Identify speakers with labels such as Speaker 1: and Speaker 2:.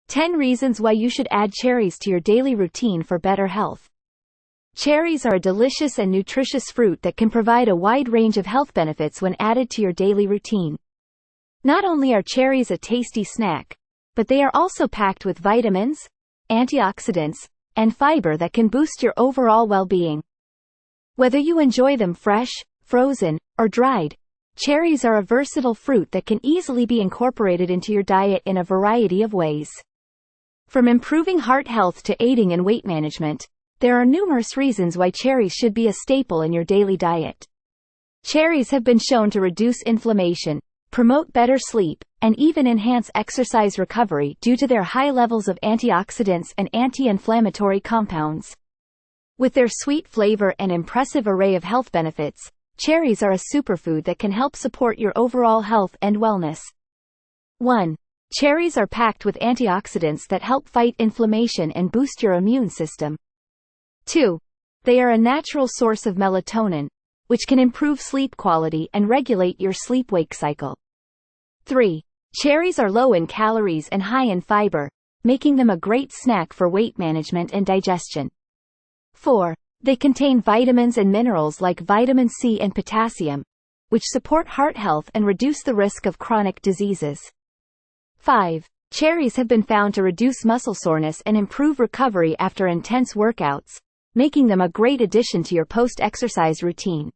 Speaker 1: 10 reasons why you should add cherries to your daily routine for better health. Cherries are a delicious and nutritious fruit that can provide a wide range of health benefits when added to your daily routine. Not only are cherries a tasty snack, but they are also packed with vitamins, antioxidants, and fiber that can boost your overall well-being. Whether you enjoy them fresh, frozen, or dried, cherries are a versatile fruit that can easily be incorporated into your diet in a variety of ways. From improving heart health to aiding in weight management, there are numerous reasons why cherries should be a staple in your daily diet. Cherries have been shown to reduce inflammation, promote better sleep, and even enhance exercise recovery due to their high levels of antioxidants and anti-inflammatory compounds. With their sweet flavor and impressive array of health benefits, cherries are a superfood that can help support your overall health and wellness. 1. Cherries are packed with antioxidants that help fight inflammation and boost your immune system. 2. They are a natural source of melatonin, which can improve sleep quality and regulate your sleep-wake cycle. 3. Cherries are low in calories and high in fiber, making them a great snack for weight management and digestion. 4. They contain vitamins and minerals like vitamin C and potassium, which support heart health and reduce the risk of chronic diseases. 5. Cherries have been found to reduce muscle soreness and improve recovery after intense workouts, making them a great addition to your post-exercise routine.